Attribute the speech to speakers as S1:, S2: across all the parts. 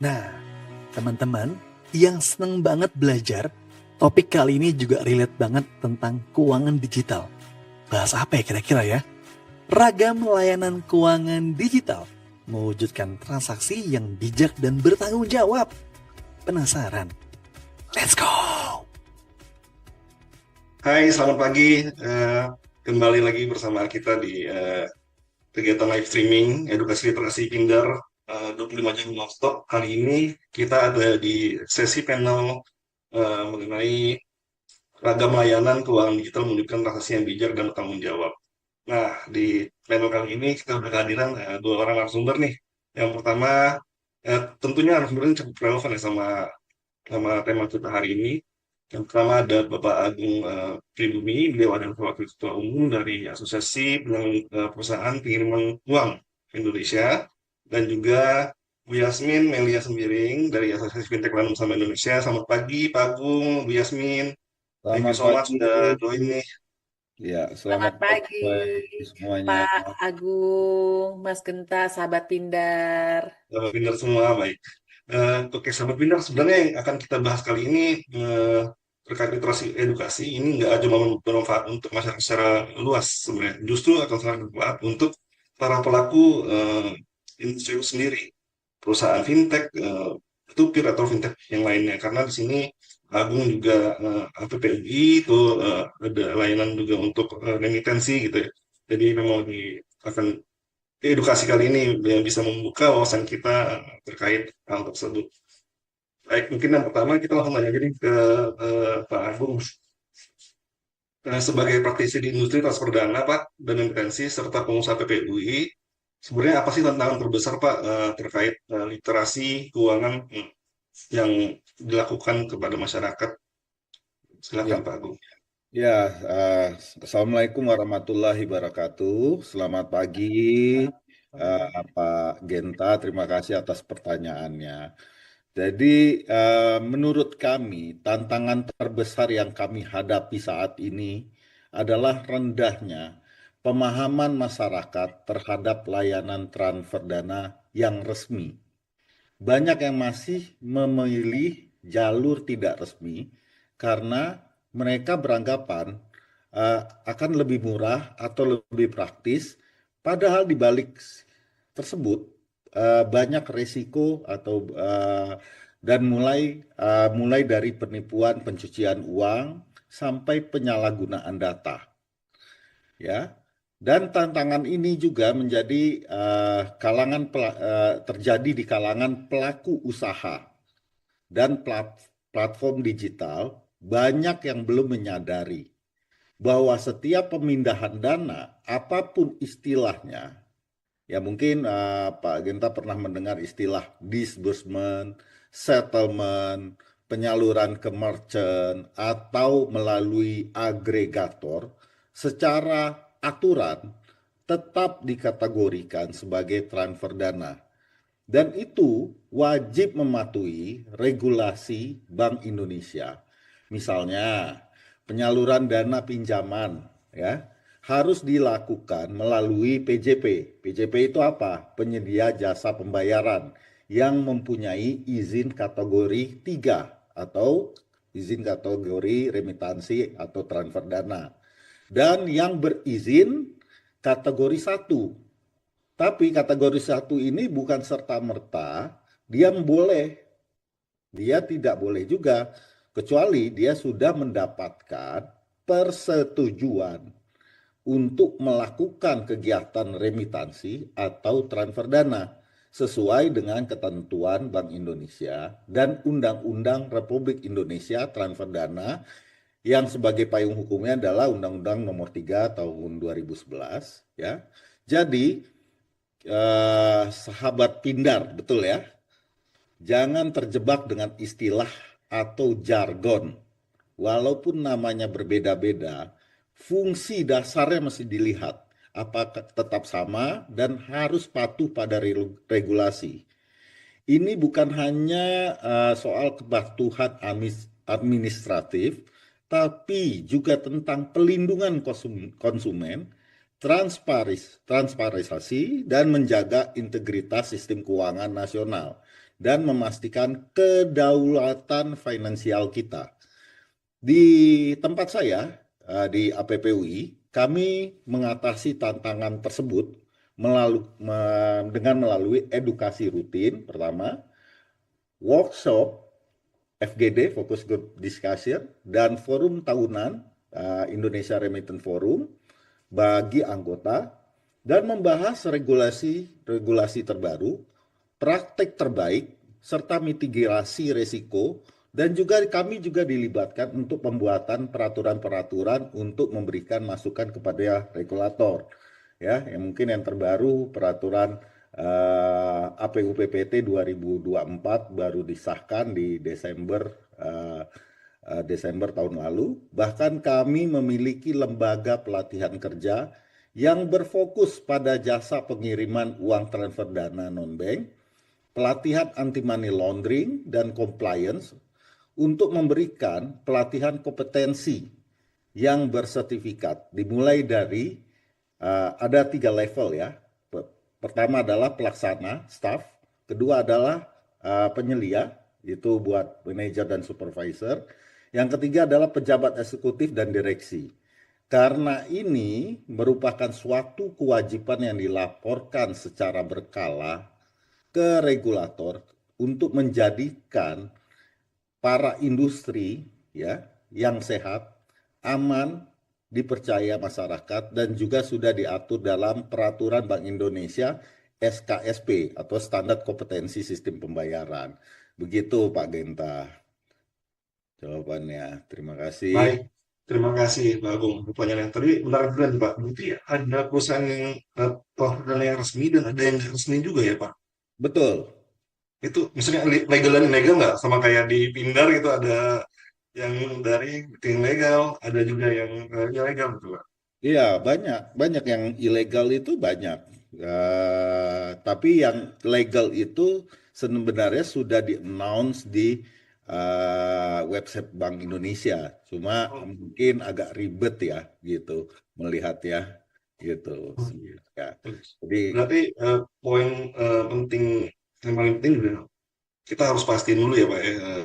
S1: Nah, teman-teman yang seneng banget belajar, topik kali ini juga relate banget tentang keuangan digital. Bahas apa ya kira-kira ya? Ragam layanan keuangan digital mewujudkan transaksi yang bijak dan bertanggung jawab. Penasaran? Let's go!
S2: Hai, selamat pagi. Eh, Kembali lagi bersama kita di kegiatan live streaming edukasi literasi Pindar 25 jam nonstop. Kali ini kita ada di sesi panel mengenai ragam layanan keuangan digital menunjukkan transaksi yang bijak dan bertanggung jawab. Nah, di panel kali ini kita udah kehadiran dua orang narasumber nih. Yang pertama, tentunya narasumber ini cukup relevan ya sama tema kita hari ini. Yang pertama ada Bapak Agung Pribumi, beliau adalah Wakil Ketua Umum dari Asosiasi Perusahaan Pengiriman Uang Indonesia, dan juga Bu Yasmin Melia Sembiring dari Asosiasi Fintech Layanan Bersama Indonesia. Selamat pagi Pak Agung, Bu Yasmin. Thank you
S3: Selamat
S2: so much
S3: pagi.
S2: sudah join nih.
S3: Ya,
S4: Selamat
S3: selamat
S4: pagi,
S3: pagi semuanya.
S4: Pak Agung, Mas Genta, sahabat Pindar.
S2: Sahabat Pindar semua, baik. Oke, sahabat Pindar, sebenarnya yang akan kita bahas kali ini terkait literasi edukasi ini nggak cuma bermanfaat untuk masyarakat secara luas sebenarnya, justru akan sangat bermanfaat untuk para pelaku industri itu sendiri, perusahaan fintech, itu peer atau fintech yang lainnya. Karena di sini Agung juga APPUI itu ada layanan juga untuk remitensi gitu ya. Jadi memang akan edukasi kali ini yang bisa membuka wawasan kita terkait hal tersebut. Baik, mungkin yang pertama kita langsung tanya jadi ke Pak Agung. Sebagai praktisi di industri transfer dana, Pak, dan emitensi serta pengusaha PPUI, sebenarnya apa sih tantangan terbesar, Pak, terkait literasi keuangan yang dilakukan kepada masyarakat? Silakan,
S3: Ya,
S2: Pak Agung.
S3: ya. eh, Assalamualaikum warahmatullahi wabarakatuh. Selamat pagi, Pak Genta. Terima kasih atas pertanyaannya. Jadi, menurut kami, tantangan terbesar yang kami hadapi saat ini adalah rendahnya pemahaman masyarakat terhadap layanan transfer dana yang resmi. Banyak yang masih memilih jalur tidak resmi karena mereka beranggapan akan lebih murah atau lebih praktis, padahal di balik tersebut banyak risiko atau dan mulai dari penipuan, pencucian uang sampai penyalahgunaan data, ya. Dan tantangan ini juga menjadi terjadi di kalangan pelaku usaha dan platform digital. Banyak yang belum menyadari bahwa setiap pemindahan dana, apapun istilahnya, ya mungkin Pak Genta pernah mendengar istilah disbursement, settlement, penyaluran ke merchant, atau melalui agregator, secara aturan tetap dikategorikan sebagai transfer dana. Dan itu wajib mematuhi regulasi Bank Indonesia. Misalnya, penyaluran dana pinjaman ya harus dilakukan melalui PJP. PJP itu apa? Penyedia jasa pembayaran yang mempunyai izin kategori 3 atau izin kategori remitansi atau transfer dana. Dan yang berizin kategori 1. Tapi kategori 1 ini bukan serta-merta dia boleh. Dia tidak boleh juga kecuali dia sudah mendapatkan persetujuan untuk melakukan kegiatan remitansi atau transfer dana sesuai dengan ketentuan Bank Indonesia dan Undang-Undang Republik Indonesia transfer dana yang sebagai payung hukumnya adalah Undang-Undang Nomor 3 Tahun 2011 ya. Jadi sahabat Pindar, betul ya. Jangan terjebak dengan istilah atau jargon. Walaupun namanya berbeda-beda, fungsi dasarnya mesti dilihat. Apakah tetap sama dan harus patuh pada regulasi. Ini bukan hanya soal kepatuhan administratif, tapi juga tentang pelindungan konsumen, transparansi, dan menjaga integritas sistem keuangan nasional. dan memastikan kedaulatan finansial kita. Di tempat saya, di APPUI, kami mengatasi tantangan tersebut dengan melalui edukasi rutin, pertama, workshop, FGD, Focus Group Discussion, dan forum tahunan Indonesia Remittance Forum bagi anggota, dan membahas regulasi terbaru, praktek terbaik, serta mitigasi risiko, dan juga kami juga dilibatkan untuk pembuatan peraturan-peraturan untuk memberikan masukan kepada regulator. Ya, yang mungkin yang terbaru peraturan APUPPT 2024 baru disahkan di Desember tahun lalu. Bahkan kami memiliki lembaga pelatihan kerja yang berfokus pada jasa pengiriman uang transfer dana non-bank, pelatihan anti-money laundering dan compliance, untuk memberikan pelatihan kompetensi yang bersertifikat. Dimulai dari ada 3 level ya. Pertama adalah pelaksana, staff. Kedua adalah penyelia, itu buat manajer dan supervisor. Yang ketiga adalah pejabat eksekutif dan direksi. Karena ini merupakan suatu kewajiban yang dilaporkan secara berkala ke regulator untuk menjadikan para industri ya yang sehat, aman, dipercaya masyarakat, dan juga sudah diatur dalam peraturan Bank Indonesia SKSP atau Standar Kompetensi Sistem Pembayaran. Begitu Pak Genta jawabannya. Terima kasih.
S2: Baik, terima kasih Pak Agung. Pertanyaan yang tadi menarik juga nih, Pak. Berarti ada perusahaan yang dana yang resmi dan ada yang nggak resmi juga ya Pak?
S3: Betul.
S2: Itu misalnya legal dan ilegal nggak? Sama kayak di Pindar itu ada yang dari yang legal, ada juga yang ilegal gitu Pak.
S3: Iya, banyak yang ilegal itu banyak. Tapi yang legal itu sebenarnya sudah di-announce di website Bank Indonesia. Cuma
S2: Oh,
S3: mungkin agak ribet ya gitu melihatnya gitu.
S2: oh, iya.
S3: Ya. Jadi
S2: Berarti poin penting yang paling penting juga kita harus pastiin dulu ya Pak ya,
S3: ya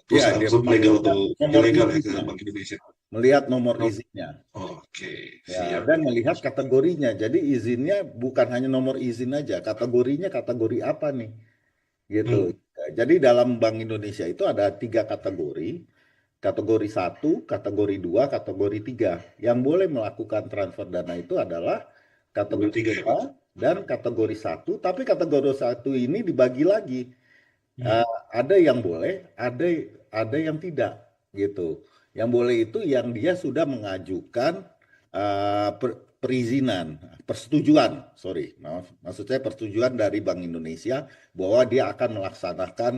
S2: perusahaan
S3: dia
S2: tersebut legal atau
S3: nomor
S2: ilegal ya ke
S3: izinnya,
S2: Bank Indonesia.
S3: melihat nomor
S2: Oh,
S3: izinnya.
S2: oke,
S3: Ya,
S2: siap.
S3: dan melihat kategorinya. Jadi izinnya bukan hanya nomor izin aja, kategorinya kategori apa nih? Gitu.
S2: Hmm,
S3: Jadi dalam Bank Indonesia itu ada 3 kategori. Kategori 1, kategori 2, kategori 3. Yang boleh melakukan transfer dana itu adalah kategori
S2: bertiga ya Pak.
S3: 2 dan kategori 1. Tapi kategori 1 ini dibagi lagi.
S2: Hmm.
S3: Ada yang boleh, ada yang tidak gitu. Yang boleh itu yang dia sudah mengajukan perizinan, persetujuan, maksud saya persetujuan dari Bank Indonesia bahwa dia akan melaksanakan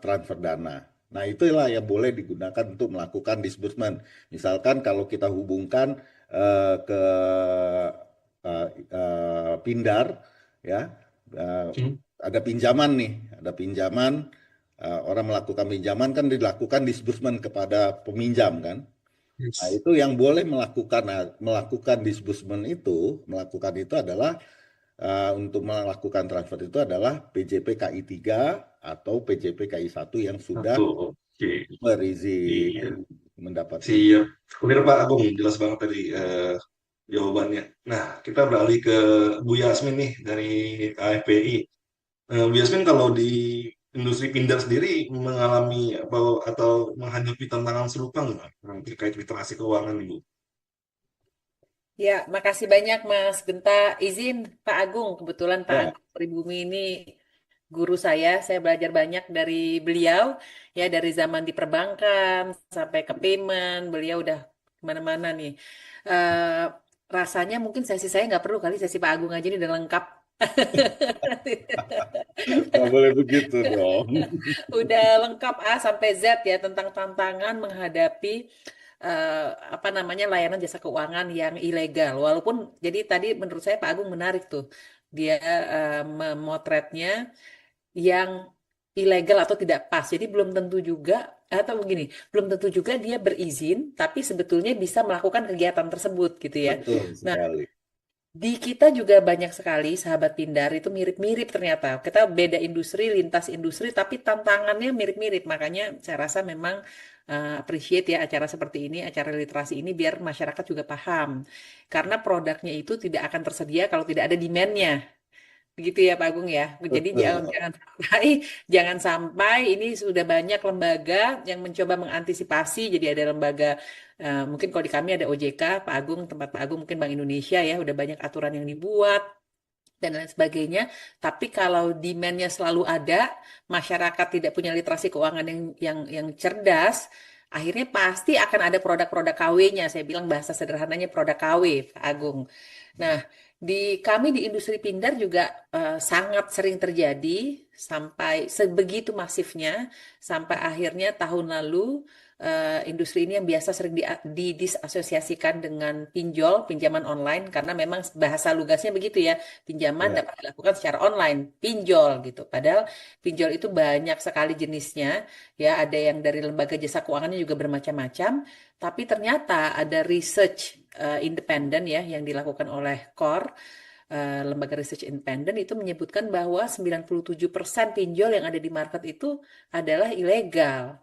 S3: transfer dana. Nah, itulah yang boleh digunakan untuk melakukan disbursement. Misalkan kalau kita hubungkan ke Pindar, ya,
S2: Hmm.
S3: ada pinjaman nih, orang melakukan pinjaman kan dilakukan disbursement kepada peminjam kan. Nah,
S2: Yes.
S3: itu yang boleh melakukan disbursement melakukan itu adalah untuk melakukan transfer itu adalah PJP KI 3 atau PJP KI 1 yang sudah
S2: Satu, oke. Iya,
S3: berizin mendapat izin.
S2: siap. Clear Pak Agung, jelas banget tadi jawabannya. Nah, kita beralih ke Bu Yasmin nih dari AFPI. Bu Yasmin, kalau di industri pindad sendiri mengalami atau menghadapi tantangan serupa nggak terkait literasi keuangan nih Bu?
S4: Ya, makasih banyak Mas Genta. Izin Pak Agung, kebetulan Pak
S3: Ya,
S4: Agung Pribumi ini guru saya belajar banyak dari beliau, ya dari zaman di perbankan sampai ke payment, beliau udah kemana-mana nih. Eh, Rasanya mungkin sesi saya nggak perlu kali, sesi Pak Agung aja ini udah lengkap.
S3: nggak boleh begitu dong.
S4: Udah lengkap A sampai Z ya tentang tantangan menghadapi apa namanya layanan jasa keuangan yang ilegal. Walaupun jadi tadi menurut saya Pak Agung menarik tuh. Dia memotretnya yang ilegal atau tidak pas. Jadi belum tentu juga atau begini, belum tentu juga dia berizin tapi sebetulnya bisa melakukan kegiatan tersebut gitu ya.
S3: Betul
S4: Nah,
S3: sekali.
S4: Di kita juga banyak sekali sahabat Pindar itu mirip-mirip ternyata. Kita beda industri, lintas industri, tapi tantangannya mirip-mirip. Makanya saya rasa memang appreciate ya acara seperti ini, acara literasi ini biar masyarakat juga paham. Karena produknya itu tidak akan tersedia kalau tidak ada demand-nya. Begitu ya Pak Agung ya. Jadi jangan,
S3: Betul.
S4: jangan sampai jangan sampai ini sudah banyak lembaga yang mencoba mengantisipasi. Jadi ada lembaga mungkin kalau di kami ada OJK, Pak Agung, tempat Pak Agung mungkin Bank Indonesia ya, udah banyak aturan yang dibuat dan lain sebagainya. Tapi kalau demand-nya selalu ada, masyarakat tidak punya literasi keuangan yang cerdas, akhirnya pasti akan ada produk-produk KW-nya. Saya bilang bahasa sederhananya produk KW, Pak Agung. Nah, kami di industri pindar juga sangat sering terjadi sampai sebegitu masifnya sampai akhirnya tahun lalu industri ini yang biasa sering didisasosiasikan dengan pinjol, pinjaman online karena memang bahasa lugasnya begitu ya, pinjaman
S3: Ya.
S4: dapat dilakukan secara online, pinjol gitu. Padahal pinjol itu banyak sekali jenisnya, ya ada yang dari lembaga jasa keuangannya juga bermacam-macam, tapi ternyata ada research independen ya yang dilakukan oleh CORE, lembaga research independen itu menyebutkan bahwa 97% pinjol yang ada di market itu adalah ilegal.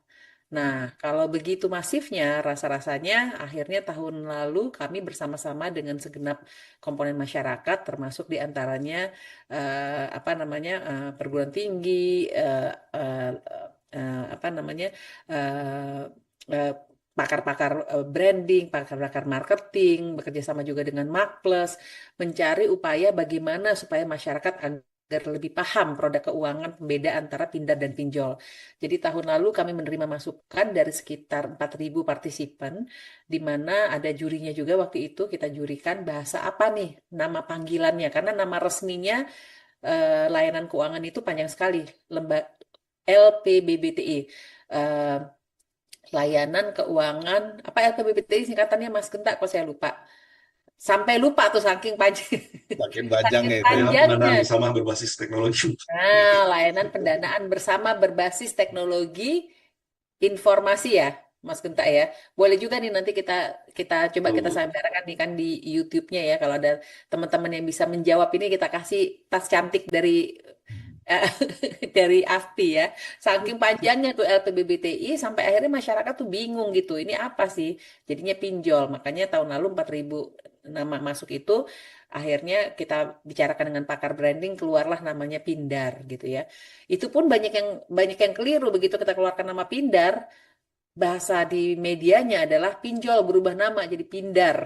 S4: Nah, kalau begitu masifnya, rasa-rasanya akhirnya tahun lalu kami bersama-sama dengan segenap komponen masyarakat, termasuk diantaranya apa namanya perguruan tinggi, eh, apa namanya eh, eh, pakar-pakar branding, pakar-pakar marketing, bekerja sama juga dengan Marketplace, mencari upaya bagaimana supaya masyarakat agar lebih paham produk keuangan, pembeda antara pindar dan pinjol. Jadi tahun lalu kami menerima masukan dari sekitar 4.000 partisipan, di mana ada jurinya juga waktu itu kita jurikan bahasa apa nih nama panggilannya, karena nama resminya layanan keuangan itu panjang sekali, lembaga LPBBTI. Eh, Layanan keuangan apa LPBBTI singkatannya Mas Genta kok saya lupa. Sampai lupa tuh saking panjang.
S3: Makin panjang
S4: Saking
S3: ya itu ya.
S2: Layanan
S4: panjangnya.
S2: pendanaan bersama berbasis teknologi.
S4: Nah, layanan pendanaan bersama berbasis teknologi informasi ya, Mas Genta ya. Boleh juga nih nanti kita kita coba kita
S2: Tuh.
S4: sampaikan nih kan di YouTube-nya ya. Kalau ada teman-teman yang bisa menjawab ini kita kasih tas cantik dari eh, dari AFPI ya. Saking panjangnya tuh LPBBTI sampai akhirnya masyarakat tuh bingung gitu. Ini apa sih? Jadinya pinjol. Makanya tahun lalu 4.000 nama masuk itu akhirnya kita bicarakan dengan pakar branding keluarlah namanya Pindar gitu ya. Itu pun banyak yang keliru begitu kita keluarkan nama Pindar, bahasa di medianya adalah pinjol berubah nama jadi Pindar.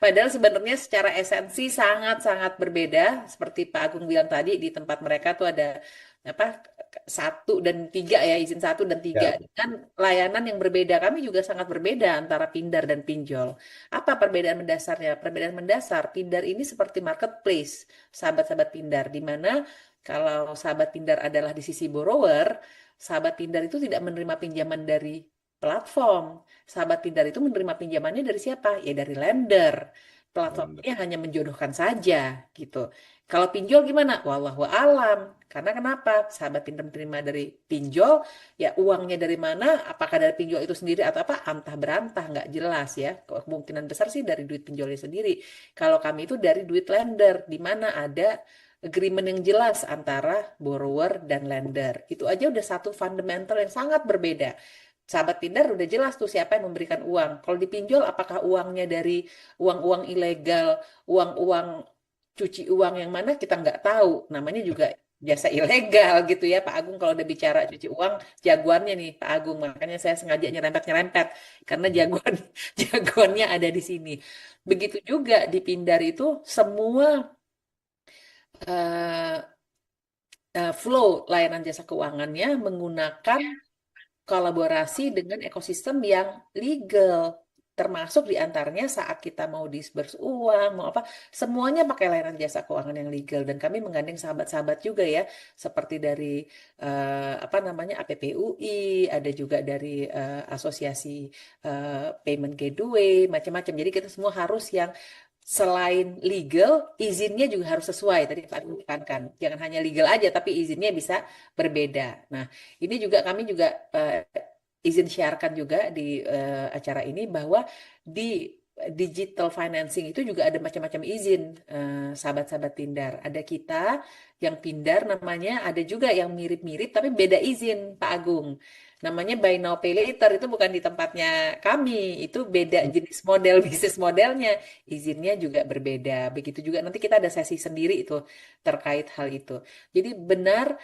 S4: Padahal sebenarnya secara esensi sangat-sangat berbeda. Seperti Pak Agung bilang tadi, di tempat mereka tuh ada apa 1 dan 3 ya, izin 1 dan 3
S3: Ya.
S4: dengan layanan yang berbeda. Kami juga sangat berbeda antara Pindar dan pinjol. Apa perbedaan mendasarnya? Perbedaan mendasar, Pindar ini seperti marketplace, sahabat-sahabat Pindar, di mana kalau sahabat Pindar adalah di sisi borrower, sahabat Pindar itu tidak menerima pinjaman dari platform. Sahabat Pindar itu menerima pinjamannya dari siapa? Ya dari lender. Platformnya hanya menjodohkan saja gitu. Kalau pinjol gimana? Wallahu alam. Karena kenapa? Sahabat Pindar menerima dari pinjol, ya uangnya dari mana? Apakah dari pinjol itu sendiri atau apa? Antah berantah, nggak jelas ya. Kemungkinan besar sih dari duit pinjolnya sendiri. Kalau kami itu dari duit lender, di mana ada agreement yang jelas antara borrower dan lender. Itu aja udah satu fundamental yang sangat berbeda. Sahabat Pindar udah jelas tuh siapa yang memberikan uang. Kalau dipinjol, apakah uangnya dari uang-uang ilegal, uang-uang cuci uang yang mana kita nggak tahu. Namanya juga jasa ilegal gitu ya Pak Agung. Kalau udah bicara cuci uang, jagoannya nih Pak Agung. Makanya saya sengaja nyerempet-nyerempet karena jagoan jagoannya ada di sini. Begitu juga di Pindar itu semua eh, flow layanan jasa keuangannya menggunakan kolaborasi dengan ekosistem yang legal. Termasuk diantaranya saat kita mau disburse uang, mau apa, semuanya pakai layanan jasa keuangan yang legal. Dan kami menggandeng sahabat-sahabat juga ya, seperti dari apa namanya APPUI, ada juga dari asosiasi payment gateway, macam-macam. Jadi kita semua harus yang selain legal, izinnya juga harus sesuai. Tadi Pak Agus tekankan, jangan hanya legal aja, tapi izinnya bisa berbeda. Nah, ini juga kami juga izin siarkan juga di acara ini bahwa di digital financing itu juga ada macam-macam izin, sahabat-sahabat Pindar. Ada kita yang Pindar namanya, ada juga yang mirip-mirip tapi beda izin, Pak Agung. Namanya buy now pay later, itu bukan di tempatnya kami, itu beda jenis model bisnis modelnya, izinnya juga berbeda. Begitu juga nanti kita ada sesi sendiri itu terkait hal itu. Jadi benar,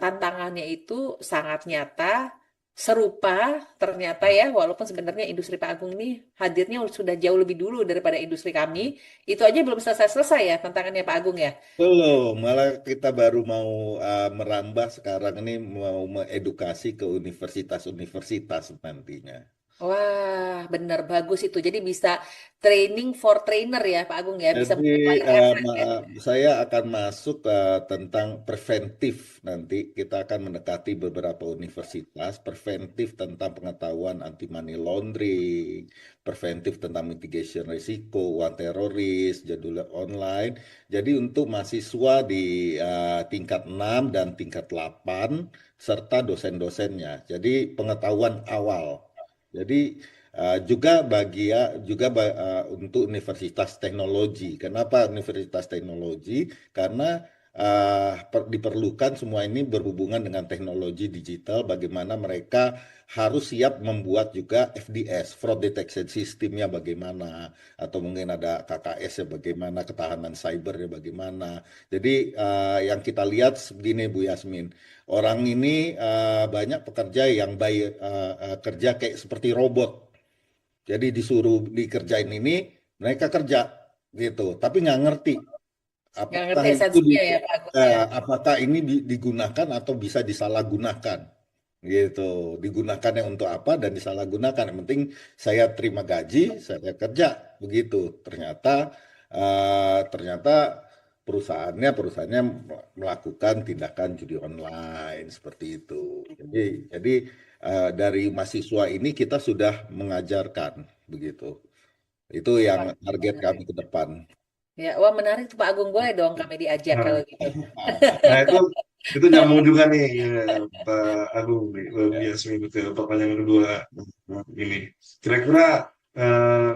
S4: tantangannya itu sangat nyata, serupa ternyata ya, walaupun sebenarnya industri Pak Agung ini hadirnya sudah jauh lebih dulu daripada industri kami. Itu aja belum selesai-selesai ya tantangannya Pak Agung ya.
S3: Belum, malah kita baru mau merambah sekarang ini mau mengedukasi ke universitas-universitas nantinya.
S4: Wah, benar bagus itu. Jadi bisa training for trainer ya Pak Agung ya, bisa
S3: Jadi
S4: multiplier effect ya.
S3: saya akan masuk tentang preventif nanti. Kita akan mendekati beberapa universitas, preventif tentang pengetahuan anti money laundering, preventif tentang mitigation risiko, uang teroris, jadul online. Jadi untuk mahasiswa di tingkat 6 dan tingkat 8 serta dosen-dosennya. Jadi pengetahuan awal. Jadi untuk universitas teknologi. Kenapa universitas teknologi? Karena diperlukan semua ini berhubungan dengan teknologi digital. Bagaimana mereka harus siap membuat juga FDS, fraud detection systemnya bagaimana, atau mungkin ada KKS ya bagaimana, ketahanan cybernya bagaimana. Jadi yang kita lihat begini Bu Yasmin, orang ini banyak pekerja yang kerja kayak seperti robot. Jadi disuruh dikerjain ini, mereka kerja gitu, tapi nggak ngerti
S4: Nggak ngerti
S3: apakah
S4: esensinya ya Pak Agung ya.
S3: apakah ini digunakan atau bisa disalahgunakan gitu. Digunakannya untuk apa dan disalahgunakan. Yang penting saya terima gaji, saya kerja begitu. Ternyata perusahaannya melakukan tindakan judi online seperti itu. Jadi dari mahasiswa ini kita sudah mengajarkan begitu. Itu
S4: Wah,
S3: yang target kami
S4: menarik.
S3: ke depan.
S4: Ya, wah menarik tuh Pak Agung, boleh dong kami diajak
S2: Nah,
S4: kalau gitu.
S2: nah, itu nyambung juga nih Pak Agung nih, Yasmin, betul. Pertanyaan kedua ini. Kira-kira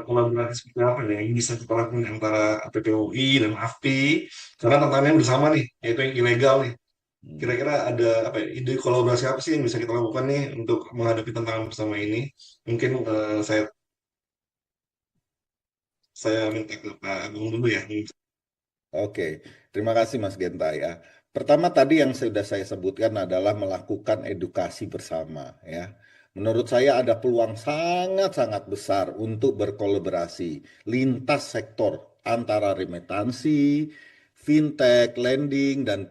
S2: kolaborasi seperti apa nih yang bisa kita lakukan antara PPOI dan AFPI? Karena tantangannya bersama nih, yaitu yang ilegal nih.
S3: Hmm.
S2: Kira-kira ada apa ya, ide kolaborasi apa sih yang bisa kita lakukan nih untuk menghadapi tantangan bersama ini? Mungkin saya minta ke Pak Agung dulu ya.
S3: Oke, terima kasih Mas Genta ya. Pertama tadi yang sudah saya sebutkan adalah melakukan edukasi bersama ya. Menurut saya ada peluang sangat-sangat besar untuk berkolaborasi lintas sektor antara remitansi, fintech, lending, dan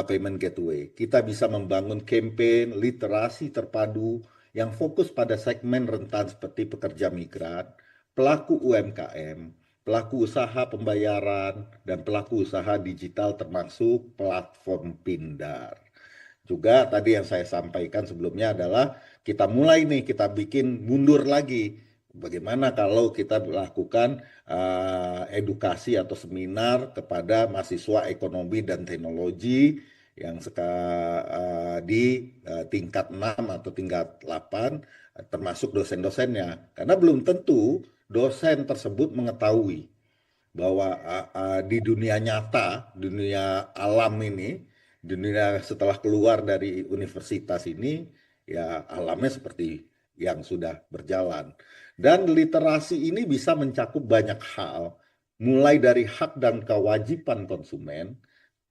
S3: payment gateway. Kita bisa membangun campaign literasi terpadu yang fokus pada segmen rentan seperti pekerja migran, pelaku UMKM, pelaku usaha pembayaran, dan pelaku usaha digital termasuk platform Pindar. Juga tadi yang saya sampaikan sebelumnya adalah kita mulai nih, kita bikin mundur lagi. Bagaimana kalau kita lakukan edukasi atau seminar kepada mahasiswa ekonomi dan teknologi yang di tingkat 6 atau tingkat 8, termasuk dosen-dosennya. Karena belum tentu dosen tersebut mengetahui bahwa di dunia nyata, dunia alam ini, dunia setelah keluar dari universitas ini, ya alamnya seperti yang sudah berjalan. Dan literasi ini bisa mencakup banyak hal, mulai dari hak dan kewajiban konsumen,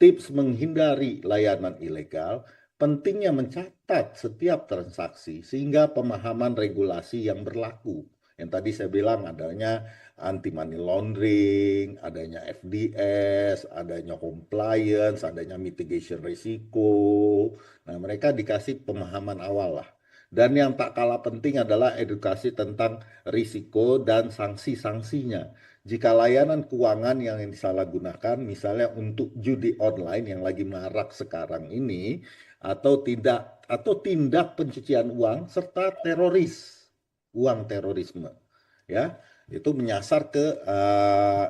S3: tips menghindari layanan ilegal, pentingnya mencatat setiap transaksi sehingga pemahaman regulasi yang berlaku. Yang tadi saya bilang adanya anti money laundering, adanya FDS, adanya compliance, adanya mitigation risiko. Nah, mereka dikasih pemahaman awal lah. Dan yang tak kalah penting adalah edukasi tentang risiko dan sanksi-sanksinya. Jika layanan keuangan yang disalahgunakan, misalnya untuk judi online yang lagi marak sekarang ini, atau tindak pencucian uang serta uang terorisme, ya itu menyasar ke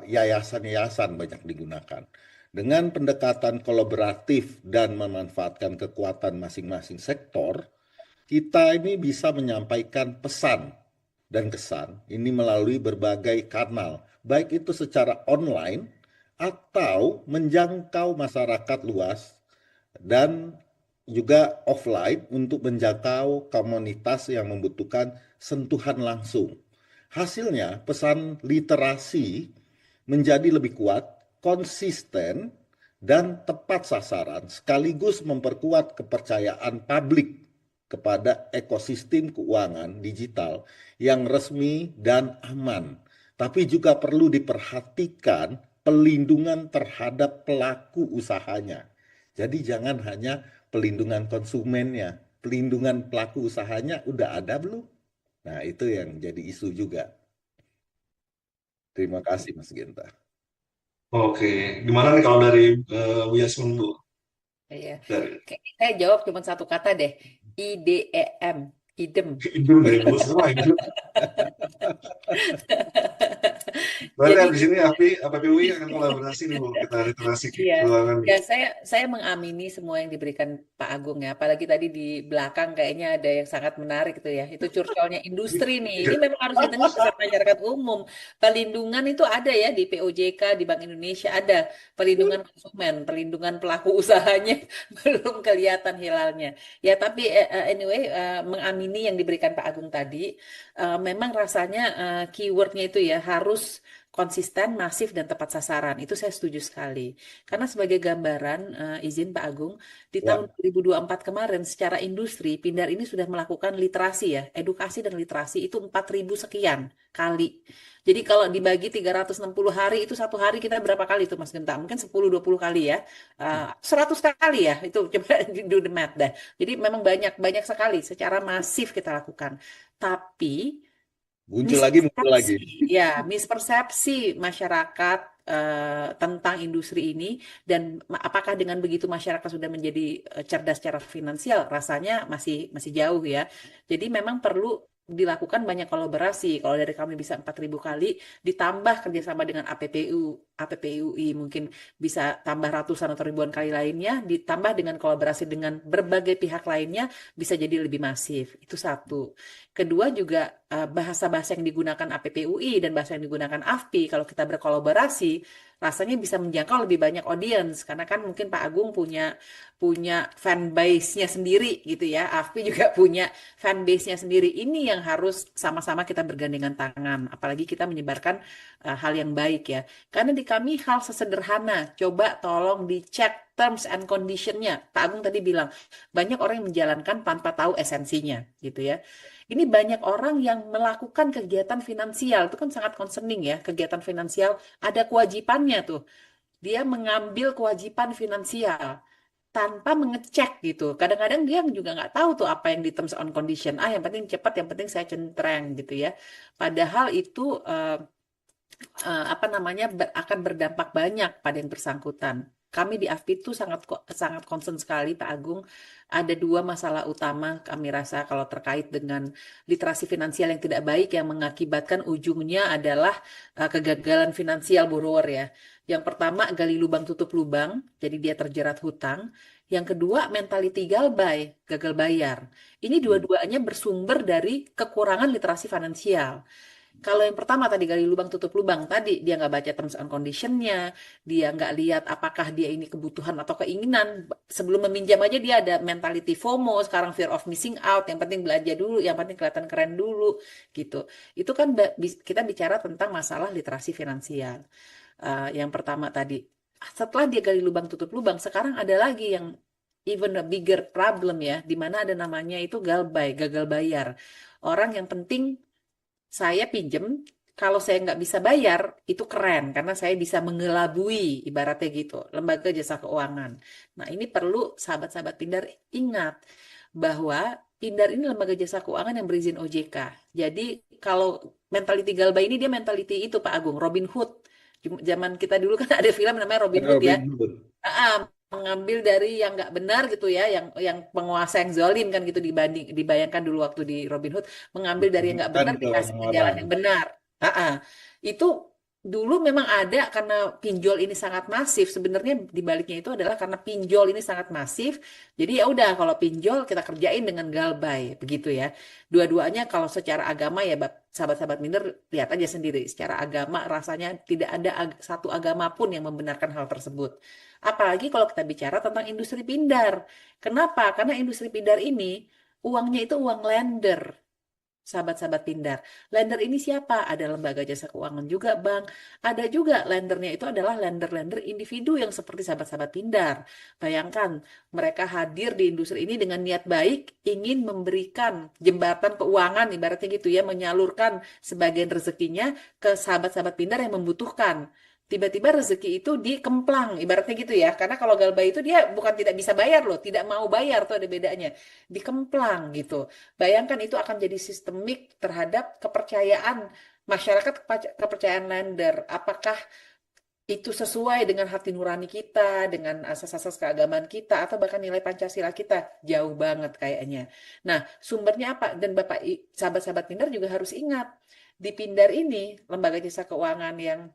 S3: yayasan-yayasan banyak digunakan. Dengan pendekatan kolaboratif dan memanfaatkan kekuatan masing-masing sektor, kita ini bisa menyampaikan pesan dan kesan ini melalui berbagai kanal, baik itu secara online atau menjangkau masyarakat luas dan juga offline untuk menjangkau komunitas yang membutuhkan sentuhan langsung. Hasilnya, pesan literasi menjadi lebih kuat, konsisten, dan tepat sasaran, sekaligus memperkuat kepercayaan publik kepada ekosistem keuangan digital yang resmi dan aman. Tapi juga perlu diperhatikan pelindungan terhadap pelaku usahanya. Jadi jangan hanya pelindungan konsumennya, pelindungan pelaku usahanya udah ada belum? Nah, itu yang jadi isu juga. Terima kasih Mas Genta.
S2: Oke, gimana nih kalau dari Bu Yasmin, Bu?
S4: Iya.
S2: Dari
S4: Kayaknya saya jawab cuma satu kata deh. IDEM, idem.
S2: Ibu dari Bu semua itu. Berarti
S4: Jadi
S2: habis ini APPUI akan kolaborasi nih, Bu, kita literasi
S4: iya,
S2: keuangan nih.
S4: ya saya mengamini semua yang diberikan Pak Agung ya. Apalagi tadi di belakang kayaknya ada yang sangat menarik itu ya. Itu curcolnya industri nih. Ini memang harus didengar ke masyarakat umum. Pelindungan itu ada ya di POJK, di Bank Indonesia ada. Perlindungan konsumen, perlindungan pelaku usahanya belum kelihatan hilalnya. Ya tapi anyway, mengamini yang diberikan Pak Agung tadi, memang rasanya keywordnya itu ya harus konsisten, masif, dan tepat sasaran. Itu saya setuju sekali. Karena sebagai gambaran, izin Pak Agung, di tahun
S3: Ya,
S4: 2024 kemarin secara industri, Pindad ini sudah melakukan literasi ya, edukasi dan literasi itu 4.000 sekian kali. Jadi kalau dibagi 360 hari, itu satu hari kita berapa kali itu Mas Genta? Mungkin 10-20 kali ya. 100 kali ya, itu coba do the math dah. Jadi memang banyak sekali secara masif kita lakukan. Tapi
S3: muncul lagi.
S4: mispersepsi masyarakat tentang industri ini dan apakah dengan begitu masyarakat sudah menjadi cerdas secara finansial, rasanya masih masih jauh ya. Jadi memang perlu dilakukan banyak kolaborasi. Kalau dari kami bisa 4.000 kali, ditambah kerjasama dengan APPUI mungkin bisa tambah ratusan atau ribuan kali lainnya, ditambah dengan kolaborasi dengan berbagai pihak lainnya, bisa jadi lebih masif. Itu satu. Kedua juga bahasa-bahasa yang digunakan APPUI dan bahasa yang digunakan AFPI kalau kita berkolaborasi rasanya bisa menjangkau lebih banyak audiens karena kan mungkin Pak Agung punya punya fan base-nya sendiri gitu ya. AFPI juga punya fan base-nya sendiri. Ini yang harus sama-sama kita bergandengan tangan apalagi kita menyebarkan hal yang baik ya. Karena di kami hal sesederhana, coba tolong dicek terms and condition-nya. Pak Agung tadi bilang banyak orang yang menjalankan tanpa tahu esensinya gitu ya. Ini banyak orang yang melakukan kegiatan finansial, itu kan sangat concerning ya, kegiatan finansial ada kewajibannya tuh. Dia mengambil kewajiban finansial tanpa mengecek gitu. Kadang-kadang dia juga nggak tahu tuh apa yang di terms and condition. Yang penting cepat, yang penting saya centreng gitu ya. Padahal itu apa namanya akan berdampak banyak pada yang bersangkutan. Kami di AFPI itu sangat sangat concern sekali Pak Agung. Ada dua masalah utama kami rasa kalau terkait dengan literasi finansial yang tidak baik yang mengakibatkan ujungnya adalah kegagalan finansial borrower ya. Yang pertama gali lubang tutup lubang, jadi dia terjerat hutang. Yang kedua mentality galbay, gagal bayar. Ini dua-duanya bersumber dari kekurangan literasi finansial. Kalau yang pertama tadi gali lubang tutup lubang tadi dia nggak baca terms and condition-nya, dia nggak lihat apakah dia ini kebutuhan atau keinginan. Sebelum meminjam aja dia ada mentality FOMO, sekarang fear of missing out. Yang penting belanja dulu, yang penting kelihatan keren dulu, gitu. Itu kan kita bicara tentang masalah literasi finansial. Yang pertama tadi. Setelah dia gali lubang tutup lubang, sekarang ada lagi yang even a bigger problem ya, di mana ada namanya itu galbay, gagal bayar. Orang yang penting saya pinjem, kalau saya nggak bisa bayar, itu keren karena saya bisa mengelabui, ibaratnya gitu, lembaga jasa keuangan. Nah, ini perlu sahabat-sahabat Pindar ingat bahwa Pindar ini lembaga jasa keuangan yang berizin OJK. Jadi kalau mentality Galba ini dia mentality itu Pak Agung, Robin Hood. Zaman kita dulu kan ada film namanya Robin Hood ya.
S3: Robin Hood.
S4: Mengambil dari yang nggak benar gitu ya, yang penguasa yang zalim kan gitu dibayangkan dulu waktu di Robin Hood, mengambil dari yang nggak
S3: Bukan
S4: benar
S3: ke
S4: dikasih ke jalan
S3: orang-orang.
S4: yang benar. Ah, ah. Itu dulu memang ada karena pinjol ini sangat masif. Sebenarnya di baliknya itu adalah karena pinjol ini sangat masif. Jadi ya udah kalau pinjol kita kerjain dengan galbay begitu ya. Dua-duanya kalau secara agama ya sahabat-sahabat minder lihat aja sendiri. Secara agama rasanya tidak ada satu agama pun yang membenarkan hal tersebut. Apalagi kalau kita bicara tentang industri pindar. Kenapa? Karena industri pindar ini uangnya itu uang lender. Sahabat-sahabat Pindar. Lender ini siapa? Ada lembaga jasa keuangan juga, Bang. Ada juga lendernya itu adalah lender-lender individu yang seperti sahabat-sahabat Pindar. Bayangkan, mereka hadir di industri ini dengan niat baik, ingin memberikan jembatan keuangan, ibaratnya gitu ya, menyalurkan sebagian rezekinya ke sahabat-sahabat Pindar yang membutuhkan. Tiba-tiba rezeki itu dikemplang, ibaratnya gitu ya. Karena kalau galbay itu dia bukan tidak bisa bayar loh, tidak mau bayar tuh ada bedanya. Dikemplang gitu. Bayangkan itu akan jadi sistemik terhadap kepercayaan masyarakat, kepercayaan lender. Apakah itu sesuai dengan hati nurani kita, dengan asas-asas keagamaan kita, atau bahkan nilai Pancasila kita? Jauh banget kayaknya. Nah, sumbernya apa? Dan Bapak, sahabat-sahabat Pindar juga harus ingat, di Pindar ini, lembaga jasa keuangan yang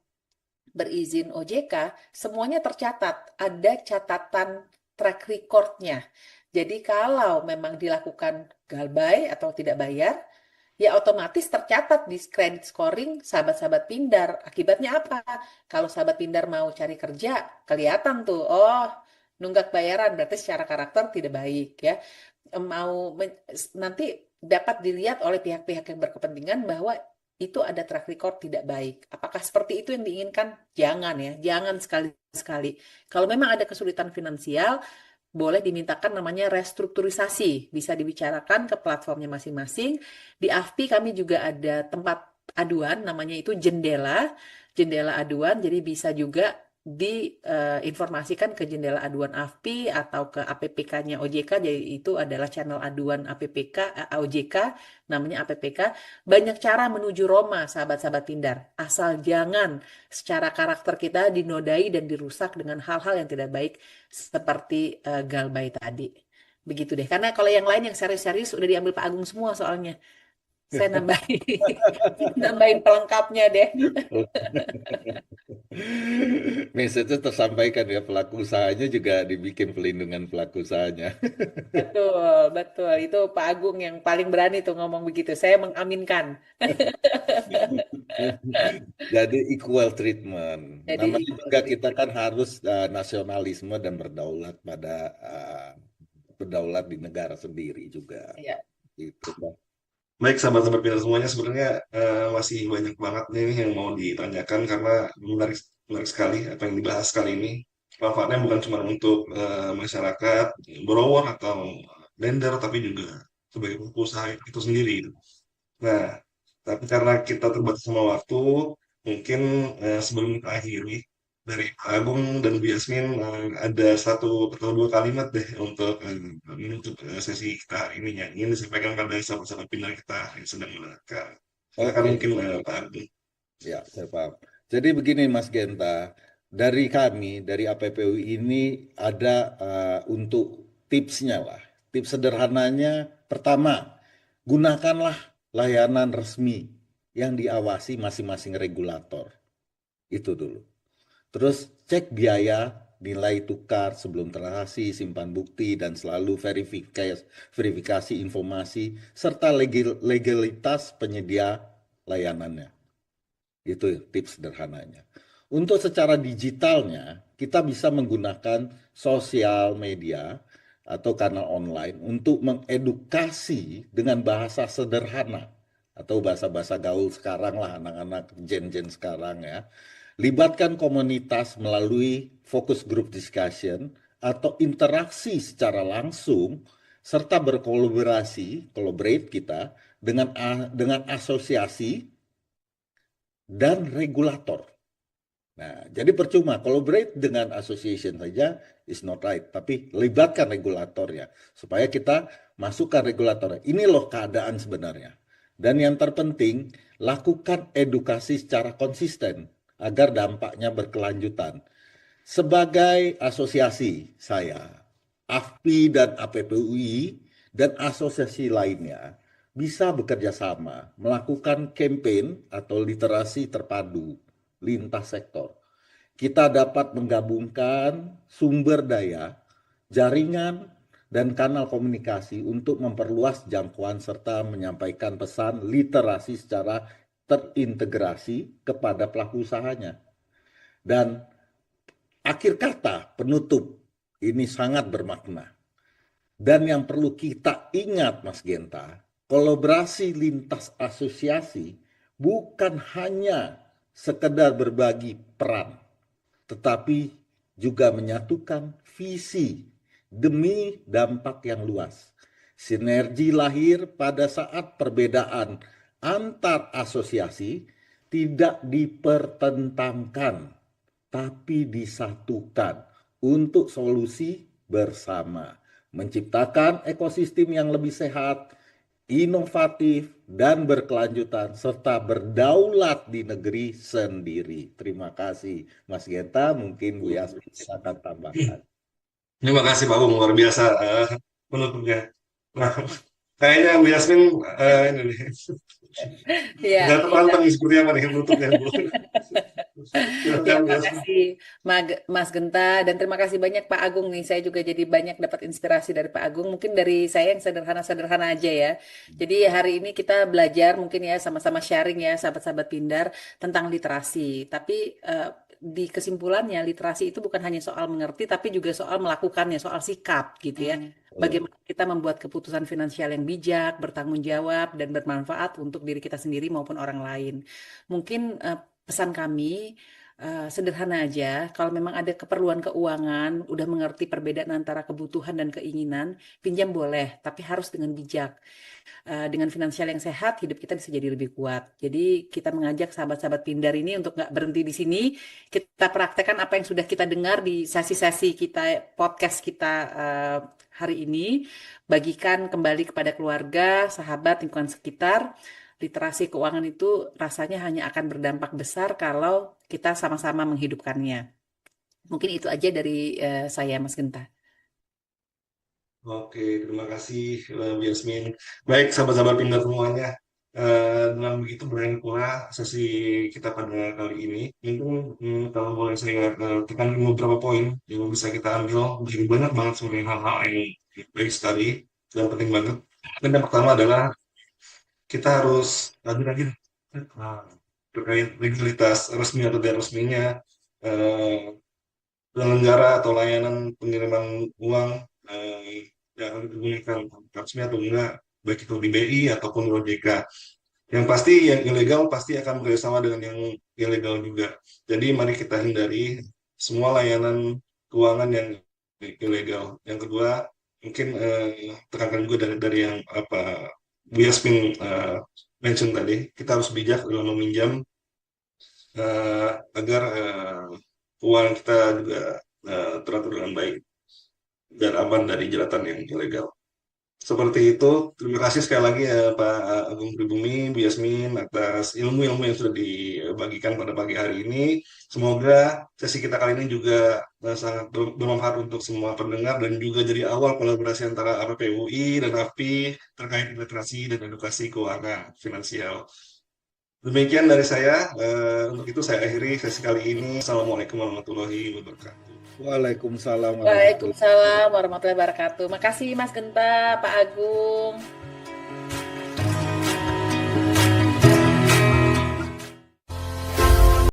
S4: berizin OJK, semuanya tercatat. Ada catatan track recordnya. Jadi kalau memang dilakukan galbay atau tidak bayar, ya otomatis tercatat di credit scoring sahabat-sahabat Pindar. Akibatnya apa? Kalau sahabat Pindar mau cari kerja, kelihatan tuh, oh nunggak bayaran, berarti secara karakter tidak baik ya. Mau nanti dapat dilihat oleh pihak-pihak yang berkepentingan bahwa itu ada track record tidak baik. Apakah seperti itu yang diinginkan? Jangan ya, jangan sekali-sekali. Kalau memang ada kesulitan finansial, boleh dimintakan namanya restrukturisasi. Bisa dibicarakan ke platformnya masing-masing. Di AFPI kami juga ada tempat aduan, namanya itu jendela, jendela aduan. Jadi bisa juga diinformasikan ke jendela aduan AFPI atau ke APPK-nya OJK. Jadi itu adalah channel aduan APPK, OJK, namanya APPK. Banyak cara menuju Roma, sahabat-sahabat Pindar. Asal jangan secara karakter kita dinodai dan dirusak dengan hal-hal yang tidak baik seperti galbay tadi. Begitu deh. Karena kalau yang lain yang serius-serius udah diambil Pak Agung semua soalnya. Saya nambahin, nambahin pelengkapnya deh.
S3: Message-nya tersampaikan ya, pelaku usahanya juga dibikin pelindungan pelaku usahanya.
S4: Betul, betul. Itu Pak Agung yang paling berani tuh ngomong begitu. Saya mengaminkan.
S3: Jadi equal treatment.
S4: Jadi
S3: Namanya
S4: equal
S3: juga kita
S4: treatment.
S3: kan harus nasionalisme dan berdaulat pada berdaulat di negara sendiri juga.
S4: Ya.
S3: Itu Bang.
S2: Baik, sahabat-sahabat Pindar semuanya, sebenarnya masih banyak banget nih yang mau ditanyakan karena menarik, menarik sekali apa yang dibahas kali ini. Manfaatnya bukan cuma untuk masyarakat, borrower atau lender, tapi juga sebagai pelaku usaha itu sendiri. Nah, tapi karena kita terbatas sama waktu, mungkin sebelum kita akhiri, dari Pak Agung dan Bu Yasmin ada satu atau dua kalimat deh untuk menutup sesi kita hari ini yang ingin disampaikan pada sahabat-sahabat Pindar kita yang sedang mendengarkan. Silakan
S3: Oke,
S2: mungkin Pak Agung.
S3: ya saya paham. Jadi begini Mas Genta, dari kami, dari APPU ini ada untuk tipsnya lah. Tips sederhananya, pertama, gunakanlah layanan resmi yang diawasi masing-masing regulator. Itu dulu. Terus cek biaya, nilai tukar sebelum transaksi, simpan bukti, dan selalu verifikasi informasi, serta legalitas penyedia layanannya. Itu tips sederhananya. Untuk secara digitalnya, kita bisa menggunakan sosial media atau kanal online untuk mengedukasi dengan bahasa sederhana atau bahasa-bahasa gaul sekarang lah, anak-anak gen-gen sekarang ya. Libatkan komunitas melalui focus group discussion atau interaksi secara langsung serta collaborate kita dengan asosiasi dan regulator. Nah, jadi percuma collaborate dengan association saja is not right, tapi libatkan regulatornya supaya kita masukkan regulatornya. Ini loh keadaan sebenarnya. Dan yang terpenting, lakukan edukasi secara konsisten agar dampaknya berkelanjutan. Sebagai asosiasi saya, AFPI dan APPUI dan asosiasi lainnya bisa bekerja sama melakukan campaign atau literasi terpadu lintas sektor. Kita dapat menggabungkan sumber daya, jaringan, dan kanal komunikasi untuk memperluas jangkauan serta menyampaikan pesan literasi secara terintegrasi kepada pelaku usahanya. Dan akhir kata, penutup, ini sangat bermakna. Dan yang perlu kita ingat, Mas Genta, kolaborasi lintas asosiasi bukan hanya sekedar berbagi peran, tetapi juga menyatukan visi demi dampak yang luas. Sinergi lahir pada saat perbedaan antar asosiasi tidak dipertentangkan, tapi disatukan untuk solusi bersama, menciptakan ekosistem yang lebih sehat, inovatif, dan berkelanjutan, serta berdaulat di negeri sendiri. Terima kasih, Mas Genta. Mungkin Bu Yasmin akan tambahkan.
S2: Terima kasih Pak Bung, luar biasa penutupnya. Nah, kayaknya Bu Yasmin ini nih,
S4: Iya,
S2: nggak
S4: iya.
S2: terpantang nih seperti apa nih penutupnya Bu.
S4: Ya,
S2: Silakan Bu
S4: terima
S2: Yasmin.
S4: kasih Mas Genta, dan terima kasih banyak Pak Agung nih. Saya juga jadi banyak dapat inspirasi dari Pak Agung. Mungkin dari saya yang sederhana-sederhana aja ya. Jadi hari ini kita belajar mungkin ya sama-sama sharing ya sahabat-sahabat Pindar tentang literasi. Tapi di kesimpulannya literasi itu bukan hanya soal mengerti tapi juga soal melakukannya, soal sikap gitu ya. Bagaimana kita membuat keputusan finansial yang bijak, bertanggung jawab, dan bermanfaat untuk diri kita sendiri maupun orang lain. Mungkin pesan kami sederhana aja, kalau memang ada keperluan keuangan, udah mengerti perbedaan antara kebutuhan dan keinginan, pinjam boleh, tapi harus dengan bijak. Dengan finansial yang sehat, hidup kita bisa jadi lebih kuat. Jadi kita mengajak sahabat-sahabat Pindar ini untuk nggak berhenti di sini, kita praktekkan apa yang sudah kita dengar di sesi-sesi kita, podcast kita hari ini, bagikan kembali kepada keluarga, sahabat, lingkungan sekitar. Literasi keuangan itu rasanya hanya akan berdampak besar kalau kita sama-sama menghidupkannya. Mungkin itu aja dari saya, Mas Genta.
S2: Oke, terima kasih Bu Yasmin. Baik, sahabat-sahabat Pindar semuanya. Dengan begitu berakhir pula sesi kita pada kali ini. Mungkin kalau boleh saya tekan beberapa poin yang bisa kita ambil, jadi banyak banget sebenarnya hal-hal yang baik sekali dan penting banget. Dan yang pertama adalah kita harus rajin-rajin terkait legalitas resmi atau tidak resminya penyelenggara atau layanan pengiriman uang yang digunakan resmi atau enggak, baik itu di BI ataupun di OJK. Yang pasti yang ilegal pasti akan bekerjasama dengan yang ilegal juga. Jadi mari kita hindari semua layanan keuangan yang ilegal. Yang kedua, mungkin tekankan juga dari yang apa Bu Yasmin mention tadi, kita harus bijak dalam meminjam agar keuangan kita juga teratur dengan baik dan aman dari jeratan yang ilegal. Seperti itu, terima kasih sekali lagi ya Pak Agung Pribumi, Bu Yasmin atas ilmu-ilmu yang sudah dibagikan pada pagi hari ini. Semoga sesi kita kali ini juga sangat bermanfaat untuk semua pendengar dan juga jadi awal kolaborasi antara APPUI dan AFPI terkait literasi dan edukasi keuangan finansial. Demikian dari saya. Untuk itu saya akhiri sesi kali ini. Assalamualaikum warahmatullahi wabarakatuh.
S3: Waalaikumsalam warahmatullahi wabarakatuh.
S4: Waalaikumsalam warahmatullahi wabarakatuh. Makasih Mas Genta, Pak Agung.